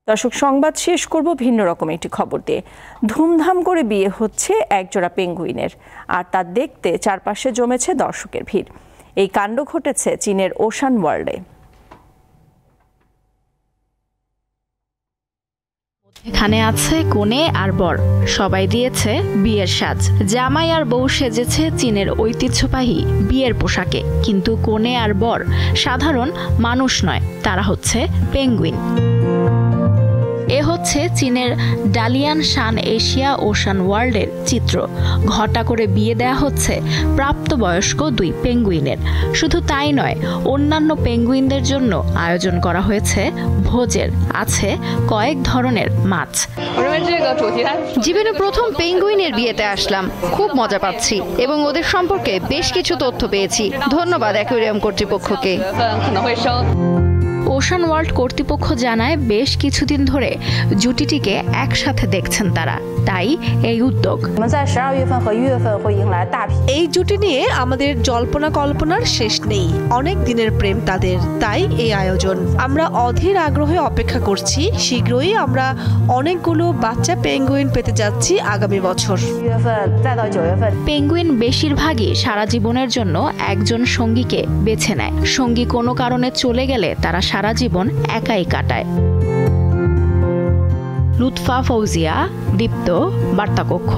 দর্শক, সংবাদ শেষ করব ভিন্ন রকম একটি খবর দিয়ে। ধুমধাম করে বিয়ে হচ্ছে একজোড়া পেঙ্গুইনের, আর তা দেখতে চারপাশে জমেছে দর্শকের ভিড়। এই কাণ্ড ঘটেছে চীনের ওশান ওয়ার্ল্ডে। এখানে আছে কনে আর বর, সবাই দিয়েছে বিয়ের সাজ। জামাই আর বউ সেজেছে চীনের ঐতিহ্যবাহী বিয়ের পোশাকে, কিন্তু কনে আর বর সাধারণ মানুষ নয়, তারা হচ্ছে পেঙ্গুইন। এ হচ্ছে চীনের ডালিয়ান শান এশিয়া ওশান ওয়ার্ল্ডের চিত্র। ঘটা করে বিয়ে দেয়া হচ্ছে প্রাপ্তবয়স্ক দুই পেঙ্গুইনের। শুধু তাই নয়, অন্যান্য পেঙ্গুইনদের জন্য আয়োজন করা হয়েছে ভোজের। আছে কয়েক ধরনের মাছ। জীবনে প্রথম পেঙ্গুইনের বিয়েতে আসলাম, খুব মজা পাচ্ছি এবং ওদের সম্পর্কে বেশ কিছু তথ্য পেয়েছি। ধন্যবাদ অ্যাকোয়ারিয়াম কর্তৃপক্ষকে। ওশান ওয়ার্ল্ড কর্তৃপক্ষ জানায় বেশ কিছুদিন ধরে জুটিটিকে একসাথে দেখছেন তারা, তাই এই উদ্যোগ। এই জুটি নিয়ে আমাদের জল্পনা কল্পনার শেষ নেই, অনেক দিনের প্রেম তাদের, তাই এই আয়োজন। আমরা অধীর আগ্রহে অপেক্ষা করছি। শীঘ্রই আমরা অনেকগুলো বাচ্চা পেঙ্গুইন পেতে যাচ্ছি আগামী বছর। পেঙ্গুইন বেশিরভাগই সারা জীবনের জন্য একজন সঙ্গীকে বেছে নেয়। সঙ্গী কোনো কারণে চলে গেলে তারা সারা জীবন একাই কাটায়। লুৎফা ফৌজিয়া, দীপ্ত, বার্তাকক্ষ।